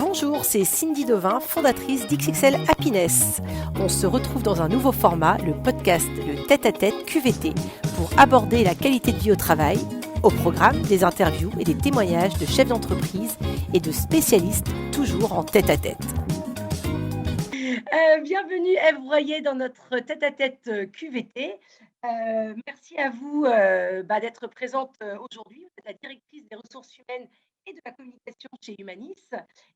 Bonjour, c'est Cindy Devin, fondatrice d'XXL Happiness. On se retrouve dans un nouveau format, le podcast Le Tête-à-Tête QVT, pour aborder la qualité de vie au travail. Au programme, des interviews et des témoignages de chefs d'entreprise et de spécialistes, toujours en tête-à-tête. Bienvenue Ève Royer dans notre tête-à-tête QVT. Merci à vous d'être présente aujourd'hui. Vous êtes la directrice des ressources humaines et de la communication chez Humanis.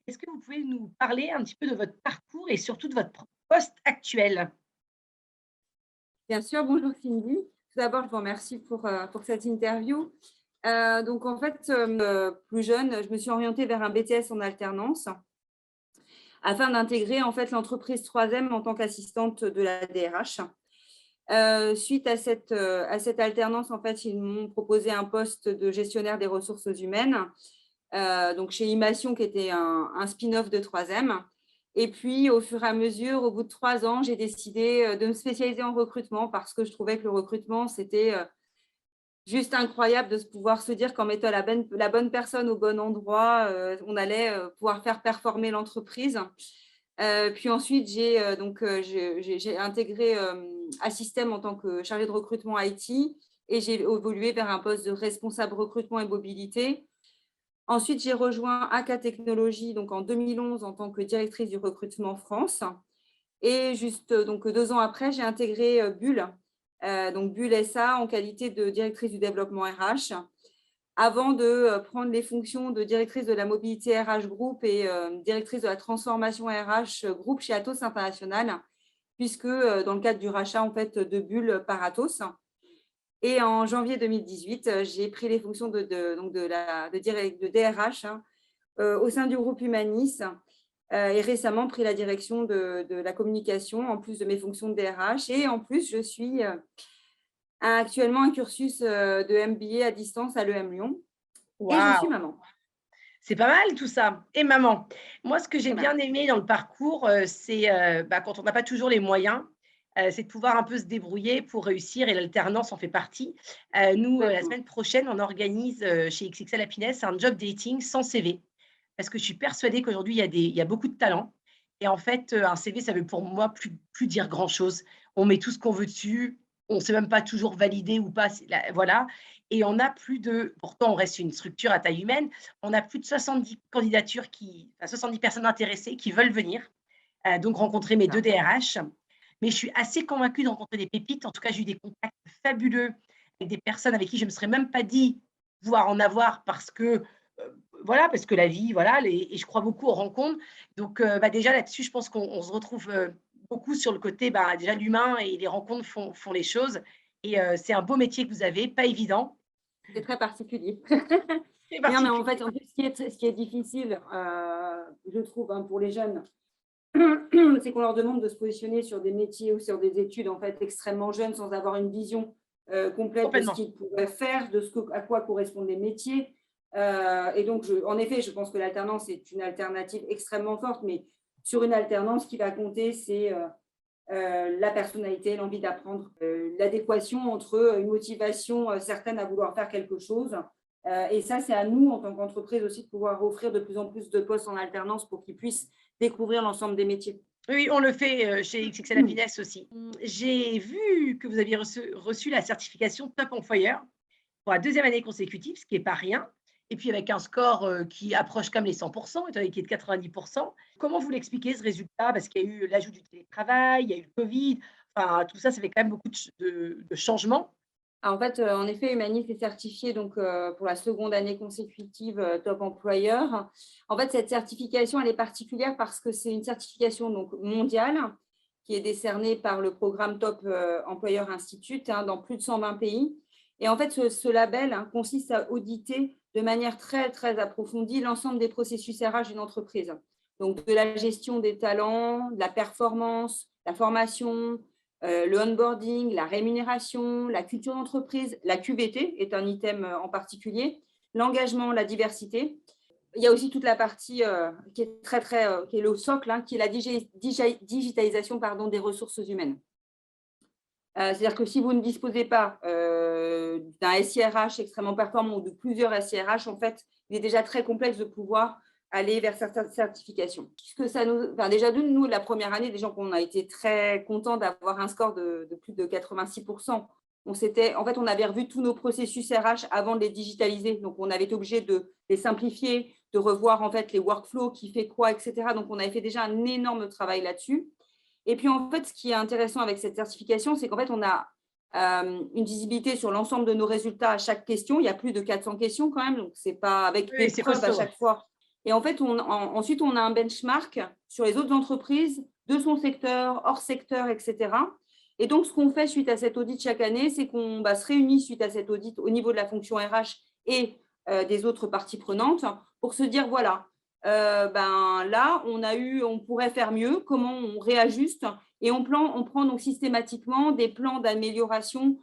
Est-ce que vous pouvez nous parler un petit peu de votre parcours et surtout de votre poste actuel? Bien sûr, bonjour Cindy. Tout d'abord, je vous remercie pour cette interview. Donc, en fait, plus jeune, je me suis orientée vers un BTS en alternance afin d'intégrer en fait l'entreprise 3M en tant qu'assistante de la DRH. Suite à cette alternance, en fait, ils m'ont proposé un poste de gestionnaire des ressources humaines, donc chez Imation, qui était un spin-off de 3M. Et puis, au fur et à mesure, au bout de 3 ans, j'ai décidé de me spécialiser en recrutement parce que je trouvais que le recrutement, c'était juste incroyable de pouvoir se dire qu'en mettant la bonne personne au bon endroit, on allait pouvoir faire performer l'entreprise. Puis ensuite, j'ai intégré Assystem en tant que chargée de recrutement IT et j'ai évolué vers un poste de responsable recrutement et mobilité. Ensuite, j'ai rejoint AK Technologies donc en 2011 en tant que directrice du recrutement France. Et juste donc 2 ans après, j'ai intégré Bull, donc Bull SA en qualité de directrice du développement RH, avant de prendre les fonctions de directrice de la mobilité RH Group et directrice de la transformation RH Group chez Atos International, puisque dans le cadre du rachat en fait de Bull par Atos. Et en janvier 2018, j'ai pris les fonctions de DRH au sein du groupe Humanis et récemment pris la direction de la communication en plus de mes fonctions de DRH. Et en plus, je suis actuellement un cursus de MBA à distance à l'EM Lyon et je suis Waouh! maman. C'est pas mal tout ça et maman. Moi, ce que j'ai C'est bien mal. aimé dans le parcours, c'est, quand on n'a pas toujours les moyens, c'est de pouvoir un peu se débrouiller pour réussir et l'alternance en fait partie. Nous, la Complètement. semaine prochaine, on organise, chez XXL Happiness un job dating sans CV. Parce que je suis persuadée qu'aujourd'hui, il y a beaucoup de talents et en fait, un CV, ça veut pour moi plus dire grand chose. On met tout ce qu'on veut dessus, on ne sait même pas toujours valider ou pas, c'est la voilà et on a plus de pourtant on reste une structure à taille humaine, on a plus de 70 candidatures enfin 70 personnes intéressées qui veulent venir, donc rencontrer mes 2 Ça. DRH. Mais je suis assez convaincue de rencontrer des pépites. En tout cas, j'ai eu des contacts fabuleux avec des personnes avec qui je ne me serais même pas dit pouvoir en avoir parce que, voilà, parce que la vie, voilà, les et je crois beaucoup aux rencontres. Donc, déjà là-dessus, je pense qu'on se retrouve, beaucoup sur le côté, déjà l'humain et les rencontres font les choses et c'est un beau métier que vous avez, pas évident. C'est très particulier. C'est Mais non, mais en fait, particulier. en plus, ce qui est difficile, je trouve, pour les jeunes, c'est qu'on leur demande de se positionner sur des métiers ou sur des études en fait extrêmement jeunes sans avoir une vision complète de ce Complètement. qu'ils pourraient faire, à quoi correspondent les métiers. Et donc, en effet, je pense que l'alternance est une alternative extrêmement forte, mais sur une alternance, ce qui va compter, c'est la personnalité, l'envie d'apprendre, l'adéquation entre une motivation certaine à vouloir faire quelque chose. Et ça, c'est à nous, en tant qu'entreprise aussi, de pouvoir offrir de plus en plus de postes en alternance pour qu'ils puissent découvrir l'ensemble des métiers. Oui, on le fait, chez XXL Happiness aussi. J'ai vu que vous aviez reçu la certification Top Employeur pour la deuxième année consécutive, ce qui est pas rien et puis avec un score, qui approche quand même les 100 étant donné qu'il est de 90. Comment vous l'expliquez ce résultat? Parce qu'il y a eu l'ajout du télétravail, il y a eu le covid, enfin tout ça, ça fait quand même beaucoup de changements. En fait, en effet, Humanis est certifié donc, pour la seconde année consécutive Top Employeur. En fait, cette certification, elle est particulière parce que c'est une certification donc, mondiale qui est décernée par le programme Top Employer Institute dans plus de 120 pays. Et en fait, ce label consiste à auditer de manière très, très approfondie l'ensemble des processus RH d'une entreprise. Donc, de la gestion des talents, de la performance, la formation, le onboarding, la rémunération, la culture d'entreprise, la QVT est un item en particulier, l'engagement, la diversité. Il y a aussi toute la partie qui est qui est le socle, qui est la digitalisation des ressources humaines. C'est-à-dire que si vous ne disposez pas d'un SIRH extrêmement performant ou de plusieurs SIRH, en fait, il est déjà très complexe de pouvoir aller vers certaines certifications. Puisque ça nous, enfin, déjà, nous, la première année, des gens qu'on a été très contents d'avoir un score de plus de 86%. En fait, on avait revu tous nos processus RH avant de les digitaliser. Donc, on avait été obligé de les simplifier, de revoir en fait les workflows, qui fait quoi, etc. Donc, on avait fait déjà un énorme travail là-dessus. Et puis, en fait, ce qui est intéressant avec cette certification, c'est qu'en fait, on a une visibilité sur l'ensemble de nos résultats à chaque question. Il y a plus de 400 questions quand même, donc ce n'est pas avec des Oui, c'est preuves à costaud. Ouais. chaque fois. Et en fait, ensuite, on a un benchmark sur les autres entreprises de son secteur, hors secteur, etc. Et donc, ce qu'on fait suite à cet audit chaque année, c'est qu'on se réunit suite à cet audit au niveau de la fonction RH et des autres parties prenantes pour se dire, voilà, là, on pourrait faire mieux, comment on réajuste et on prend donc systématiquement des plans d'amélioration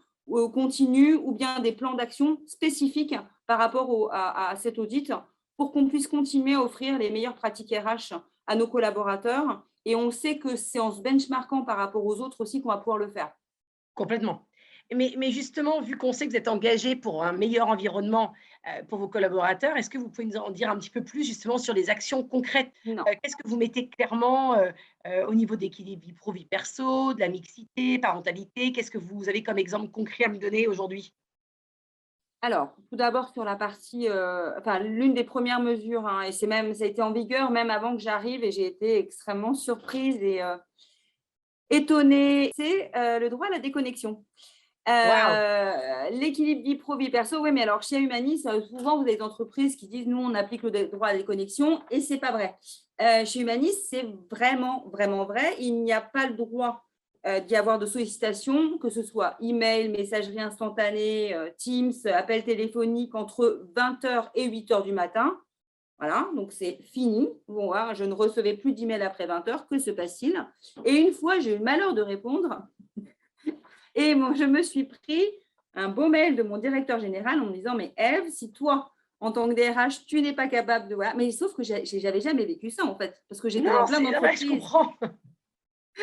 continue ou bien des plans d'action spécifiques par rapport à cet audit pour qu'on puisse continuer à offrir les meilleures pratiques RH à nos collaborateurs. Et on sait que c'est en se benchmarkant par rapport aux autres aussi qu'on va pouvoir le faire. Complètement. Mais justement, vu qu'on sait que vous êtes engagé pour un meilleur environnement, pour vos collaborateurs, est-ce que vous pouvez nous en dire un petit peu plus justement sur les actions concrètes? Non. Qu'est-ce que vous mettez clairement, au niveau d'équilibre vie pro, vie perso, de la mixité, parentalité? Qu'est-ce que vous avez comme exemple concret à me donner aujourd'hui? Alors, tout d'abord sur la partie, l'une des premières mesures, hein, et ça a été en vigueur même avant que j'arrive et j'ai été extrêmement surprise et étonnée, c'est le droit à la déconnexion. Waouh! L'équilibre vie pro, vie perso, oui, mais alors chez Humanis, souvent vous avez des entreprises qui disent nous, on applique le droit à la déconnexion et c'est pas vrai. Chez Humanis, c'est vraiment, vraiment vrai. Il n'y a pas le droit d'y avoir de sollicitation, que ce soit email, messagerie instantanée, Teams, appel téléphonique entre 20h et 8h du matin. Voilà, donc c'est fini. Bon, voilà, je ne recevais plus d'email après 20h. Que se passe-t-il? Et une fois, j'ai eu le malheur de répondre et moi, je me suis pris un beau mail de mon directeur général en me disant, mais Ève, si toi, en tant que DRH, tu n'es pas capable de… Voilà. Mais sauf que je n'avais jamais vécu ça, en fait, parce que j'étais Non, dans plein c'est ouais, je d'entreprises. comprends.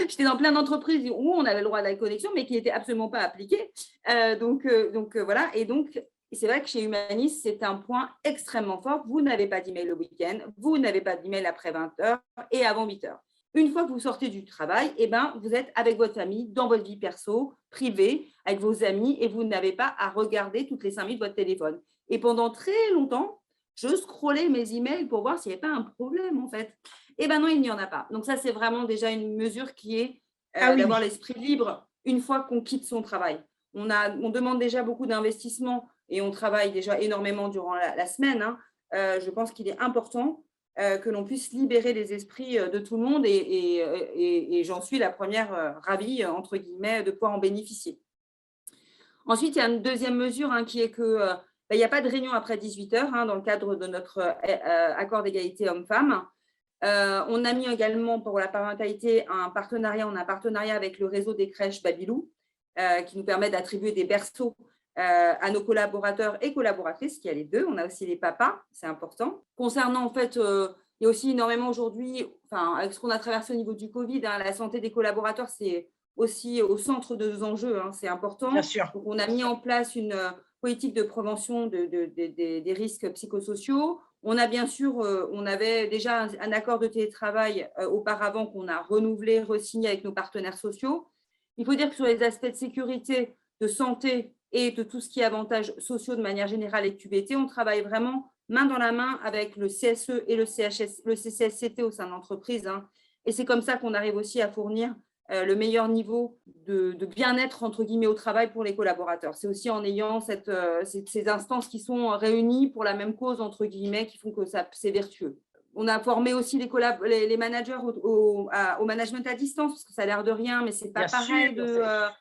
J'étais dans plein d'entreprises où on avait le droit à la connexion, mais qui n'était absolument pas appliqué. Voilà. Et donc, c'est vrai que chez Humanis, c'est un point extrêmement fort. Vous n'avez pas d'email le week-end, vous n'avez pas d'email après 20h et avant 8h. Une fois que vous sortez du travail, vous êtes avec votre famille, dans votre vie perso, privée, avec vos amis, et vous n'avez pas à regarder toutes les 5 minutes votre téléphone. Et pendant très longtemps, je scrollais mes emails pour voir s'il n'y avait pas un problème, en fait. Eh bien non, il n'y en a pas. Donc ça, c'est vraiment déjà une mesure qui est Ah oui, d'avoir oui. l'esprit libre une fois qu'on quitte son travail. On demande déjà beaucoup d'investissement et on travaille déjà énormément durant la semaine. Hein. Je pense qu'il est important que l'on puisse libérer les esprits de tout le monde et j'en suis la première ravie, entre guillemets, de pouvoir en bénéficier. Ensuite, il y a une deuxième mesure qui est que il n'y a pas de réunion après 18h dans le cadre de notre accord d'égalité homme-femme. On a mis également pour la parentalité on a un partenariat avec le réseau des crèches Babylou qui nous permet d'attribuer des berceaux à nos collaborateurs et collaboratrices, qui a les deux. On a aussi les papas, c'est important. Concernant, en fait, il y a aussi énormément aujourd'hui, avec ce qu'on a traversé au niveau du Covid, la santé des collaborateurs, c'est aussi au centre de nos enjeux, c'est Bien important. sûr. Donc, on a mis en place une politique de prévention des risques psychosociaux. On a bien sûr, on avait déjà un accord de télétravail auparavant qu'on a renouvelé, re-signé avec nos partenaires sociaux. Il faut dire que sur les aspects de sécurité, de santé et de tout ce qui est avantages sociaux de manière générale et QBT, on travaille vraiment main dans la main avec le CSE et le CCSCT au sein de l'entreprise. Et c'est comme ça qu'on arrive aussi à fournir le meilleur niveau de bien-être, entre guillemets, au travail pour les collaborateurs. C'est aussi en ayant ces instances qui sont réunies pour la même cause, entre guillemets, qui font que c'est vertueux. On a formé aussi les managers au management à distance, parce que ça a l'air de rien, mais ce n'est pas Bien sûr, pareil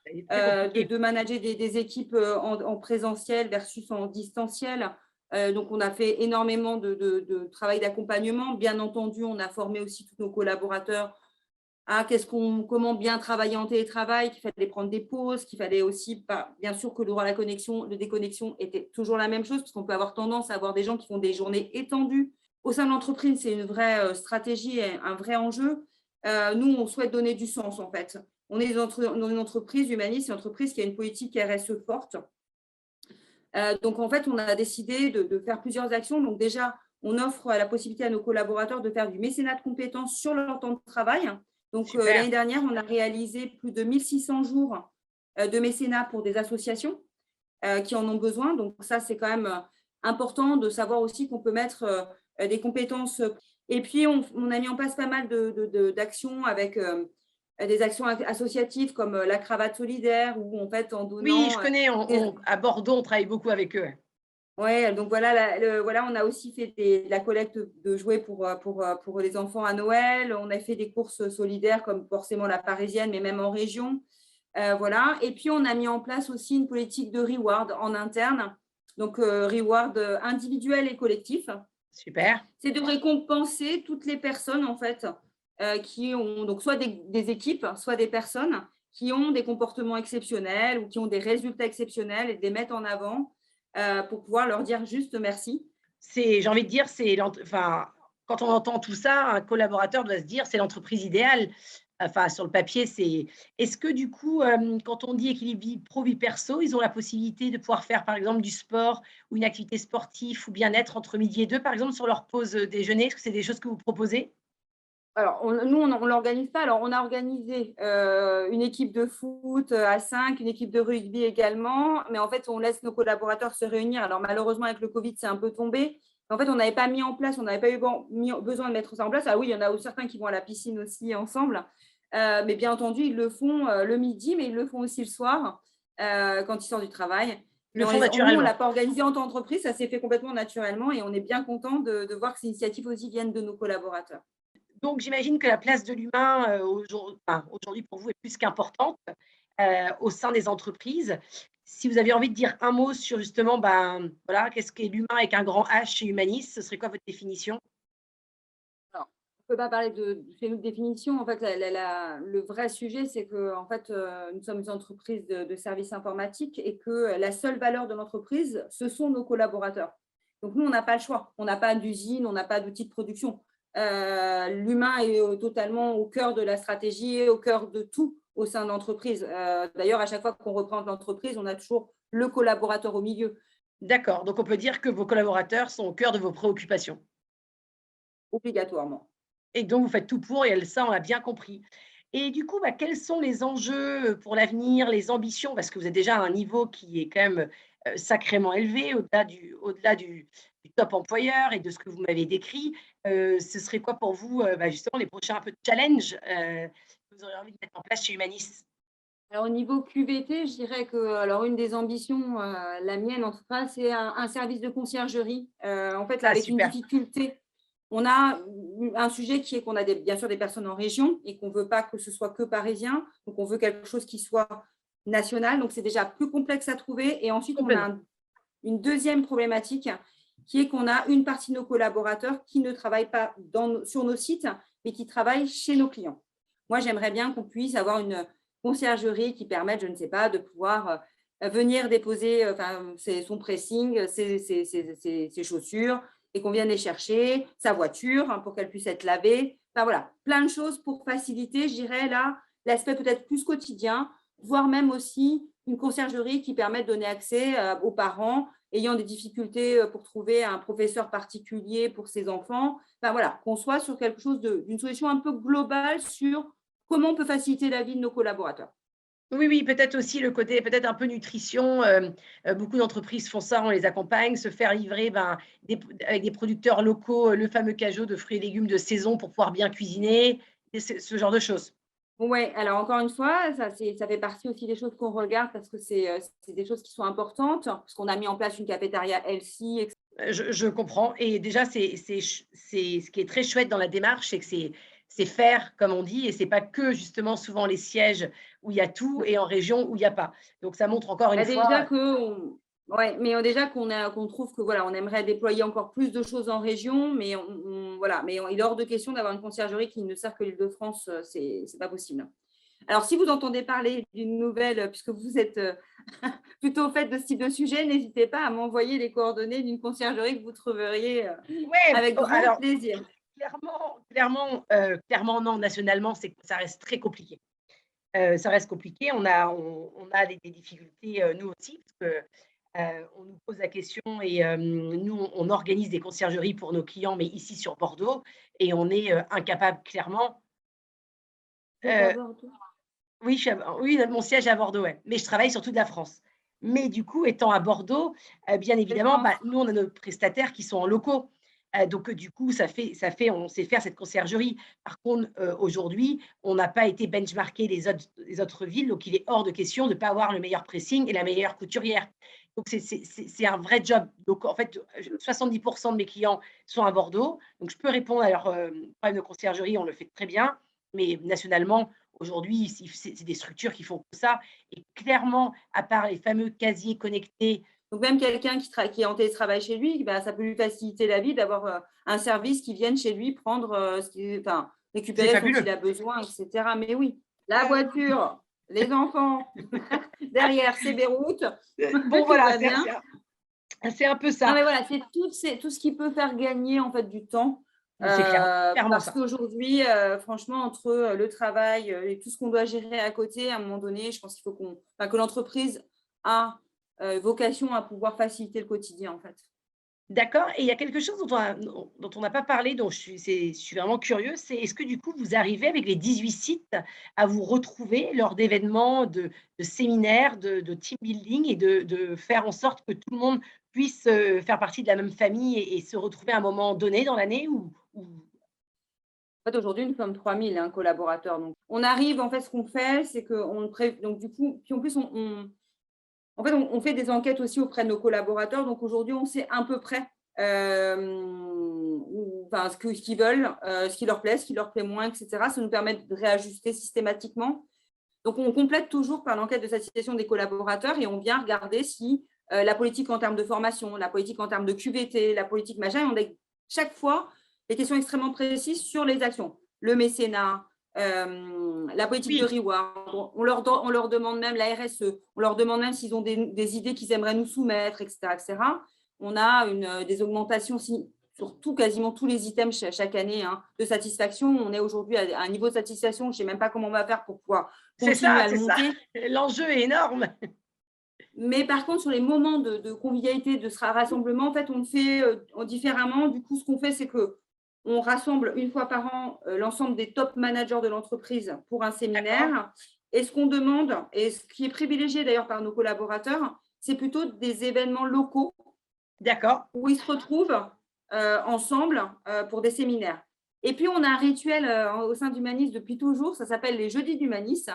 c'est très compliqué. de manager des équipes en présentiel versus en distanciel. Donc, on a fait énormément de travail d'accompagnement. Bien entendu, on a formé aussi tous nos collaborateurs comment bien travailler en télétravail, qu'il fallait prendre des pauses, qu'il fallait aussi, bien sûr que le droit à la connexion, de déconnexion était toujours la même chose, parce qu'on peut avoir tendance à avoir des gens qui font des journées étendues. Au sein de l'entreprise, c'est une vraie stratégie et un vrai enjeu. Nous, on souhaite donner du sens, en fait. On est dans une entreprise humaniste, une entreprise qui a une politique RSE forte. Donc, en fait, on a décidé de faire plusieurs actions. Donc, déjà, on offre la possibilité à nos collaborateurs de faire du mécénat de compétences sur leur temps de travail. Donc, Super. l'année dernière, on a réalisé plus de 1600 jours de mécénat pour des associations qui en ont besoin. Donc, ça, c'est quand même important de savoir aussi qu'on peut mettre des compétences. Et puis, on a mis en place pas mal d'actions avec des actions associatives comme la cravate solidaire, où en fait, en Oui, donnant je connais, des, à Bordeaux, on travaille beaucoup avec eux. ouais, donc voilà, voilà, on a aussi fait la collecte de jouets pour les enfants à Noël. On a fait des courses solidaires comme forcément la parisienne, mais même en région. Voilà. Et puis, on a mis en place aussi une politique de reward en interne. Donc, reward individuel et collectif. Super. C'est de récompenser toutes les personnes, en fait, qui ont, donc soit des équipes, soit des personnes qui ont des comportements exceptionnels ou qui ont des résultats exceptionnels et de les mettre en avant pour pouvoir leur dire juste merci. J'ai envie de dire, enfin, quand on entend tout ça, un collaborateur doit se dire: «C'est l'entreprise idéale». Enfin, sur le papier, est-ce que du coup, quand on dit équilibre vie pro, vie perso, ils ont la possibilité de pouvoir faire, par exemple, du sport ou une activité sportive ou bien-être entre midi et 2, par exemple, sur leur pause, déjeuner? Est-ce que c'est des choses que vous proposez? Alors, nous, on l'organise pas. Alors, on a organisé une équipe de foot à 5, une équipe de rugby également. Mais en fait, on laisse nos collaborateurs se réunir. Alors, malheureusement, avec le Covid, c'est un peu tombé. En fait, on n'avait pas mis en place, on n'avait pas eu besoin de mettre ça en place. Ah oui, il y en a certains qui vont à la piscine aussi ensemble. Mais bien entendu, ils le font le midi, mais ils le font aussi le soir quand ils sortent du travail. Ils Mais le font nous, on ne l'a naturellement. pas organisé en tant qu'entreprise. Ça s'est fait complètement naturellement et on est bien content de voir que ces initiatives aussi viennent de nos collaborateurs. Donc j'imagine que la place de l'humain, aujourd'hui pour vous est plus qu'importante, au sein des entreprises. Si vous aviez envie de dire un mot sur justement, ben, voilà, qu'est-ce qu'est l'humain avec un grand H chez Humanis, ce serait quoi votre définition? Alors, on ne peut pas parler de chez nous de définition. En fait, le vrai sujet, c'est que en fait, nous sommes une entreprise de services informatiques et que la seule valeur de l'entreprise, ce sont nos collaborateurs. Donc nous, on n'a pas le choix. On n'a pas d'usine, on n'a pas d'outil de production. L'humain est totalement au cœur de la stratégie, au cœur de tout au sein de l'entreprise. D'ailleurs, à chaque fois qu'on reprend l'entreprise, on a toujours le collaborateur au milieu, D'accord, donc on peut dire que vos collaborateurs sont au cœur de vos préoccupations obligatoirement. et donc vous faites tout pour et ça, on l'a bien compris. Et du coup, bah, quels sont les enjeux, pour l'avenir, les ambitions? Parce que vous êtes déjà à un niveau qui est quand même, sacrément élevé, au-delà du top employeur et de ce que vous m'avez décrit. Ce serait quoi pour vous, bah, justement les prochains un peu challenges, que vous auriez envie de mettre en place chez Humanis? Alors au niveau QVT, je dirais que alors une des ambitions, la mienne en tout cas, c'est un service de conciergerie. En fait, là, Ah avec une super, difficulté, on a un sujet qui est qu'on a bien sûr des personnes en région et qu'on ne veut pas que ce soit que parisien. Donc on veut quelque chose qui soit national. Donc c'est déjà plus complexe à trouver. Et ensuite, on a complètement. une deuxième problématique qui est qu'on a une partie de nos collaborateurs qui ne travaillent pas sur nos sites, mais qui travaillent chez nos clients. Moi, j'aimerais bien qu'on puisse avoir une conciergerie qui permette, je ne sais pas, de pouvoir venir déposer son pressing, ses chaussures, et qu'on vienne les chercher, sa voiture, hein, pour qu'elle puisse être lavée. Enfin voilà, plein de choses pour faciliter, je dirais, là, l'aspect peut-être plus quotidien, voire même aussi une conciergerie qui permet de donner accès aux parents ayant des difficultés pour trouver un professeur particulier pour ses enfants. Enfin, voilà, qu'on soit sur quelque chose d'une solution un peu globale sur comment on peut faciliter la vie de nos collaborateurs. Oui, oui, peut-être aussi le côté peut-être un peu nutrition, beaucoup d'entreprises font ça, on les accompagne, se faire livrer, ben, avec des producteurs locaux, le fameux cajot de fruits et légumes de saison pour pouvoir bien cuisiner et ce genre de choses. Oui, alors encore une fois, ça fait partie aussi des choses qu'on regarde parce que c'est des choses qui sont importantes, parce qu'on a mis en place une cafétéria healthy, etc. Je comprends et déjà c'est ce qui est très chouette dans la démarche, c'est que c'est faire comme on dit et c'est pas que justement souvent les sièges où il y a tout et en région où il y a pas. Donc ça montre encore une Bah, fois. déjà ouais, mais déjà qu'on trouve que voilà, on aimerait déployer encore plus de choses en région, mais voilà, mais il est hors de question d'avoir une conciergerie qui ne sert que l'Île-de-France, c'est pas possible. Alors, si vous entendez parler d'une nouvelle, puisque vous êtes plutôt au fait de ce type de sujet, n'hésitez pas à m'envoyer les coordonnées d'une conciergerie que vous trouveriez Ouais, avec oh, grand alors plaisir. clairement non, nationalement, ça reste très compliqué. Ça reste compliqué. On a des difficultés, nous aussi, parce que On nous pose la question et nous, on organise des conciergeries pour nos clients, mais ici sur Bordeaux et on est, incapable clairement. Vous êtes à Bordeaux? Oui, oui, mon siège est à Bordeaux, ouais, mais je travaille sur toute la France. Mais du coup, étant à Bordeaux, bien Quelle évidemment, chance. bah, nous, on a nos prestataires qui sont en locaux. Donc du coup, ça fait on sait faire cette conciergerie. Par contre, aujourd'hui, on n'a pas été benchmarké les autres villes, donc il est hors de question de ne pas avoir le meilleur pressing et la meilleure couturière. Donc c'est un vrai job. Donc en fait, 70 de mes clients sont à Bordeaux, donc je peux répondre à leurs, problèmes de conciergerie, on le fait très bien. Mais nationalement, aujourd'hui, c'est des structures qui font que ça et clairement, à part les fameux casiers connectés. Donc, même quelqu'un qui est en télétravail chez lui, bah, ça peut lui faciliter la vie d'avoir un service qui vienne chez lui prendre enfin, C'est récupérer ce dont il fabuleux. a besoin, etc. Mais oui, la voiture, les enfants, derrière, c'est Beyrouth, Bon tout voilà, va bien. c'est un peu Non, ça. mais voilà, c'est tout ce qui peut faire gagner en fait du temps. C'est clairement Parce ça. qu'aujourd'hui, franchement, entre le travail et tout ce qu'on doit gérer à côté, à un moment donné, je pense qu'il faut que l'entreprise a vocation à pouvoir faciliter le quotidien, en fait. D'accord et il y a quelque chose dont on n'a pas parlé, dont je suis vraiment curieuse, c'est est-ce que du coup vous arrivez avec les 18 sites à vous retrouver lors d'événements, de séminaires, de team building et de faire en sorte que tout le monde puisse, faire partie de la même famille et se retrouver à un moment donné dans l'année ou En fait, aujourd'hui, nous sommes 3000 collaborateurs. Donc, on arrive, en fait, ce qu'on fait, c'est qu'on donc du coup, puis en plus, en fait, on fait des enquêtes aussi auprès de nos collaborateurs. Donc aujourd'hui, on sait à peu près enfin, ce qu'ils veulent, ce qui leur plaît, ce qui leur plaît moins, etc. Ça nous permet de réajuster systématiquement. Donc on complète toujours par l'enquête de satisfaction des collaborateurs et on vient regarder si la politique en termes de formation, la politique en termes de QVT, la politique machin, on a chaque fois des questions extrêmement précises sur les actions. Le mécénat, la politique de oui. reward, on leur demande même la RSE, on leur demande même s'ils ont des idées qu'ils aimeraient nous soumettre, etc. etc. On a des augmentations sur quasiment tous les items chaque année de satisfaction. On est aujourd'hui à un niveau de satisfaction, je ne sais même pas comment on va faire pour pouvoir continuer à le C'est ça. monter. L'enjeu est énorme. Mais par contre, sur les moments de convivialité, de ce rassemblement, en fait, on le fait différemment. Du coup, ce qu'on fait, c'est que on rassemble une fois par an l'ensemble des top managers de l'entreprise pour un D'accord, séminaire. Et ce qu'on demande, et ce qui est privilégié d'ailleurs par nos collaborateurs, c'est plutôt des événements locaux d'accord. où ils se retrouvent ensemble pour des séminaires. Et puis, on a un rituel au sein d'Humanis depuis toujours, ça s'appelle les Jeudis d'Humanis. C'est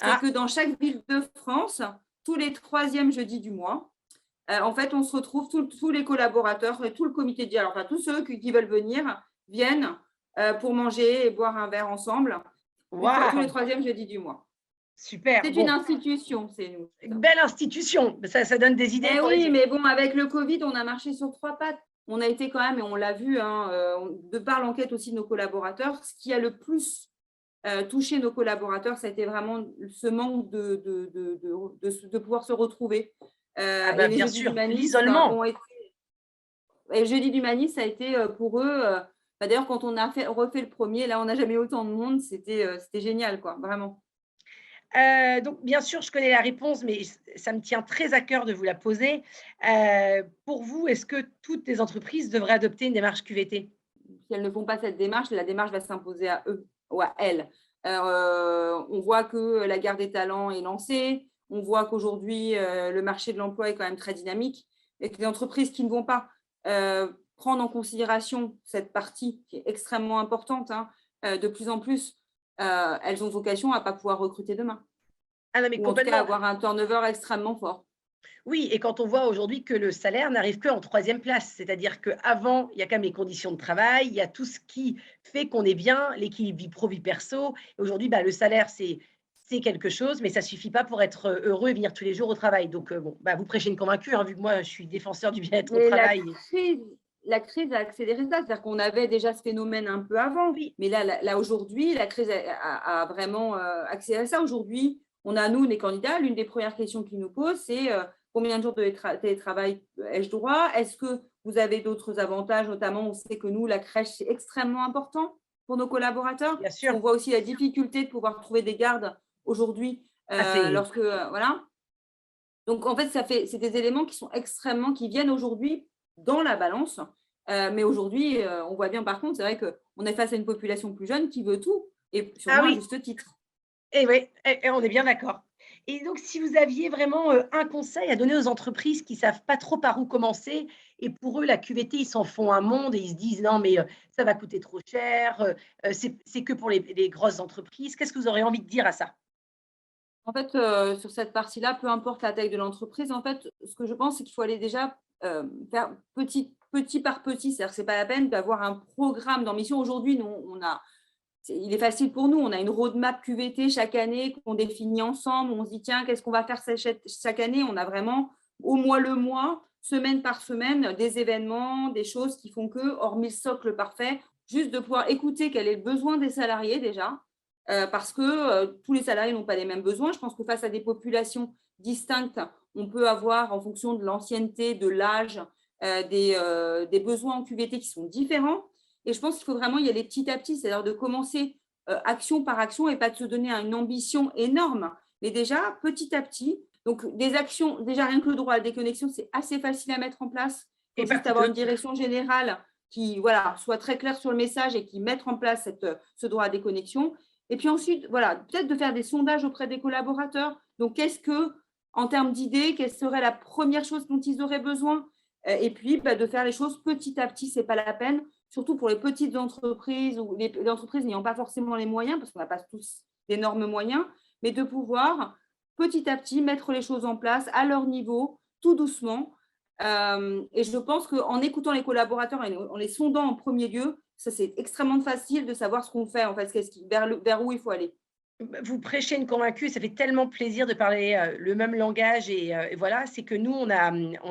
Ah, que dans chaque ville de France, tous les troisièmes jeudis du mois, en fait, on se retrouve, tous les collaborateurs et tout le comité de dialogue, enfin tous ceux qui veulent venir, viennent pour manger et boire un verre ensemble, tous les waouh! troisièmes jeudis du mois. Super, C'est une bon, institution, c'est nous. belle institution. Ça donne des idées Eh pour les oui, mais bon, avec le Covid, on a marché sur trois pattes. On a été quand même, et on l'a vu, de par l'enquête aussi de nos collaborateurs, ce qui a le plus touché nos collaborateurs, ça a été vraiment ce manque de pouvoir se retrouver. ah Et bah, les bien jeudis sûr, d'humanisme l'isolement. ont été. Et le jeudi d'humanisme, ça a été pour eux. D'ailleurs, quand on a refait le premier, là, on n'a jamais eu autant de monde. C'était génial, quoi, vraiment. Donc bien sûr, je connais la réponse, mais ça me tient très à cœur de vous la poser. Pour vous, est-ce que toutes les entreprises devraient adopter une démarche QVT? Si elles ne font pas cette démarche, la démarche va s'imposer à eux ou à elles. On voit que la guerre des talents est lancée. On voit qu'aujourd'hui, le marché de l'emploi est quand même très dynamique et que les entreprises qui ne vont pas prendre en considération cette partie qui est extrêmement importante, de plus en plus, elles ont vocation à ne pas pouvoir recruter demain Ah non, mais ou en tout cas complètement. avoir un turnover extrêmement fort. Oui et quand on voit aujourd'hui que le salaire n'arrive qu'en troisième place, c'est-à-dire qu'avant, il y a quand même les conditions de travail, il y a tout ce qui fait qu'on est bien, l'équilibre vie pro, vie perso. Aujourd'hui, bah, le salaire, c'est quelque chose, mais ça suffit pas pour être, heureux et venir tous les jours au travail. Donc, bon, bah, vous prêchez une convaincue, hein, vu que moi, je suis défenseur du bien-être au Mais travail. la crise a accéléré ça, c'est-à-dire qu'on avait déjà ce phénomène un peu avant, Oui, mais là aujourd'hui, la crise a vraiment accéléré ça. Aujourd'hui, on a, nous, des candidats, l'une des premières questions qu'ils nous posent, c'est combien de jours de télétravail ai-je droit? Est-ce que vous avez d'autres avantages? Notamment, on sait que nous, la crèche, c'est extrêmement important pour nos collaborateurs, bien parce sûr. qu'on voit aussi la difficulté de pouvoir trouver des gardes aujourd'hui Ah, c'est lorsque, voilà. Donc, en fait, c'est des éléments qui sont qui viennent aujourd'hui dans la balance. Mais aujourd'hui, on voit bien par contre, c'est vrai qu'on est face à une population plus jeune qui veut tout, et Ah sûrement à oui, juste titre. et oui, et on est bien d'accord. Et donc si vous aviez vraiment, un conseil à donner aux entreprises qui savent pas trop par où commencer et pour eux la QVT, ils s'en font un monde et ils se disent: «Non mais, ça va coûter trop cher, c'est que pour les grosses entreprises». Qu'est-ce que vous auriez envie de dire à ça? En fait, sur cette partie-là, peu importe la taille de l'entreprise, en fait, ce que je pense, c'est qu'il faut aller déjà, faire petit par petit. C'est-à-dire que c'est pas la peine d'avoir un programme d'ambition. Aujourd'hui, nous, il est facile pour nous. On a une roadmap QVT chaque année qu'on définit ensemble. On se dit, tiens, qu'est-ce qu'on va faire chaque année? On a vraiment, au mois le mois, semaine par semaine, des événements, des choses qui font que, hormis le socle parfait, juste de pouvoir écouter quel est le besoin des salariés déjà, parce que tous les salariés n'ont pas les mêmes besoins. Je pense que face à des populations distinctes, on peut avoir, en fonction de l'ancienneté, de l'âge, des besoins en QVT qui sont différents. Et je pense qu'il faut vraiment y aller petit à petit, c'est-à-dire de commencer action par action et pas de se donner une ambition énorme, mais déjà petit à petit. Donc, des actions, déjà rien que le droit à la déconnexion, c'est assez facile à mettre en place. Il Et faut pas juste avoir coûteux. une direction générale qui voilà, soit très claire sur le message et qui mette en place ce droit à déconnexion. Et puis ensuite, voilà, peut-être de faire des sondages auprès des collaborateurs. Donc, qu'est-ce que, en termes d'idées, quelle serait la première chose dont ils auraient besoin? Et puis, de faire les choses petit à petit, ce n'est pas la peine, surtout pour les petites entreprises ou les entreprises n'ayant pas forcément les moyens, parce qu'on n'a pas tous d'énormes moyens, mais de pouvoir petit à petit mettre les choses en place à leur niveau, tout doucement. Et je pense qu'en écoutant les collaborateurs et en les sondant en premier lieu, ça c'est extrêmement facile de savoir ce qu'on fait, en fait, vers où il faut aller. Bah, vous prêchez une convaincue, ça fait tellement plaisir de parler, le même langage et voilà. C'est que nous, on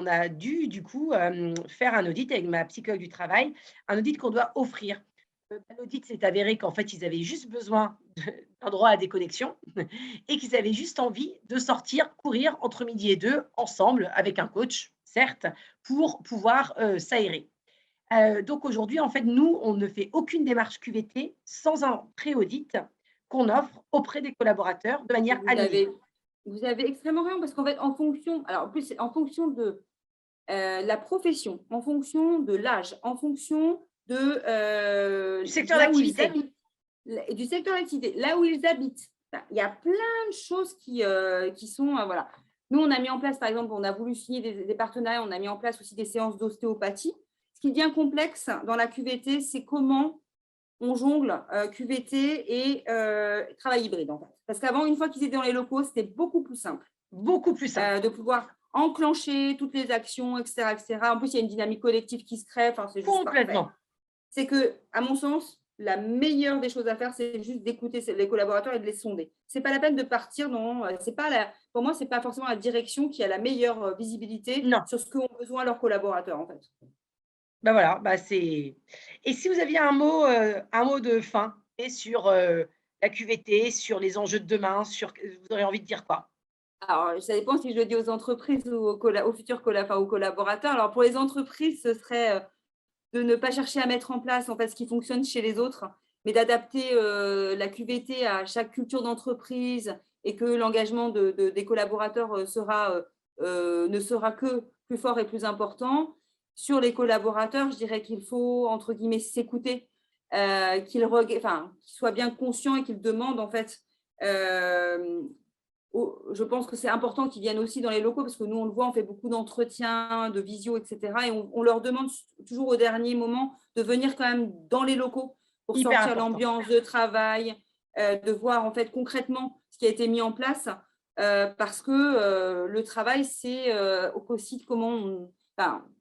a dû du coup, faire un audit avec ma psychologue du travail, un audit qu'on doit offrir. L'audit s'est avéré qu'en fait, ils avaient juste besoin d'un droit à déconnexion et qu'ils avaient juste envie de sortir, courir entre midi et 2 ensemble avec un coach, certes, pour pouvoir, s'aérer. Donc aujourd'hui, en fait, nous, on ne fait aucune démarche QVT sans un pré-audit qu'on offre auprès des collaborateurs de Et manière anonyme. vous avez extrêmement raison, parce qu'en fait, en fonction, alors en plus, c'est en fonction de la profession, en fonction de l'âge, en fonction Du secteur là où ils d'activité. habitent, et du secteur d'activité, là où ils habitent. Enfin, il y a plein de choses qui sont, voilà. Nous, on a mis en place, par exemple, on a voulu signer des partenariats, on a mis en place aussi des séances d'ostéopathie. Ce qui devient complexe dans la QVT, c'est comment on jongle QVT et travail hybride, en fait. Parce qu'avant, une fois qu'ils étaient dans les locaux, c'était beaucoup plus simple Beaucoup plus simple. de pouvoir enclencher toutes les actions, etc., etc. En plus, il y a une dynamique collective qui se crée. Enfin, c'est juste parfait. Complètement. C'est que, à mon sens, la meilleure des choses à faire, c'est juste d'écouter les collaborateurs et de les sonder. C'est pas la peine de partir dans. C'est pas pour moi, c'est pas forcément la direction qui a la meilleure visibilité Non. sur ce qu'ont besoin leurs collaborateurs, en fait. Bah, voilà, bah, c'est et si vous aviez un mot de fin et sur, la QVT, sur les enjeux de demain, sur vous auriez envie de dire quoi? Alors, ça dépend si je le dis aux entreprises ou aux futurs aux collaborateurs. Alors, pour les entreprises, ce serait de ne pas chercher à mettre en place en fait ce qui fonctionne chez les autres, mais d'adapter la QVT à chaque culture d'entreprise et que l'engagement des collaborateurs ne sera que plus fort et plus important. Sur les collaborateurs, je dirais qu'il faut, entre guillemets, s'écouter, qu'ils soient bien conscients et qu'ils demandent en fait. Je pense que c'est important qu'ils viennent aussi dans les locaux parce que nous, on le voit, on fait beaucoup d'entretiens, de visio, etc. Et on leur demande toujours au dernier moment de venir quand même dans les locaux pour Hyper sortir important. l'ambiance de travail, de voir en fait concrètement ce qui a été mis en place parce que le travail, c'est aussi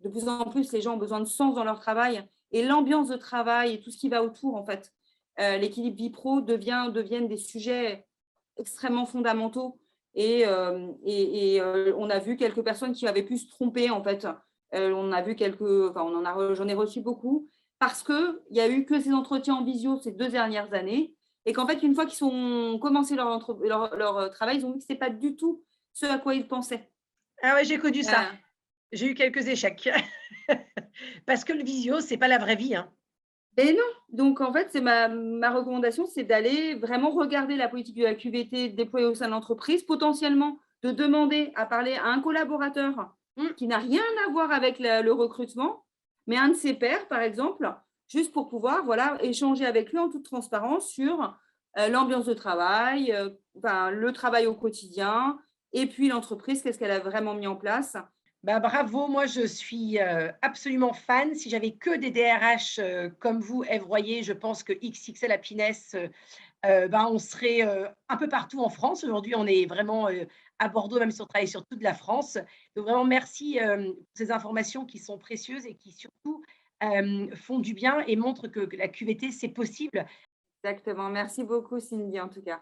de plus en plus, les gens ont besoin de sens dans leur travail et l'ambiance de travail et tout ce qui va autour, en fait. L'équilibre vie pro deviennent des sujets extrêmement fondamentaux on a vu quelques personnes qui avaient pu se tromper, en fait. On a vu j'en ai reçu beaucoup parce qu'il n'y a eu que ces entretiens en visio ces 2 dernières années et qu'en fait, une fois qu'ils ont commencé leur travail, ils ont vu que ce n'était pas du tout ce à quoi ils pensaient. Ah ouais, j'ai connu ça. Euh, J'ai eu quelques échecs. Parce que le visio, c'est pas la vraie vie, hein. Et non, donc en fait, c'est ma recommandation, c'est d'aller vraiment regarder la politique de la QVT déployée au sein de l'entreprise, potentiellement de demander à parler à un collaborateur Mmh. qui n'a rien à voir avec le recrutement, mais un de ses pairs, par exemple, juste pour pouvoir voilà, échanger avec lui en toute transparence sur l'ambiance de travail, enfin, le travail au quotidien, et puis l'entreprise, qu'est-ce qu'elle a vraiment mis en place. Bah, bravo, moi je suis, absolument fan. Si j'avais que des DRH, comme vous, Ève Royer, je pense que XXL Happiness, ben, on serait, un peu partout en France. Aujourd'hui, on est vraiment, à Bordeaux, même si on travaille sur toute la France. Donc vraiment merci, pour ces informations qui sont précieuses et qui surtout, font du bien et montrent que la QVT, c'est possible. Exactement. Merci beaucoup, Cindy, en tout cas.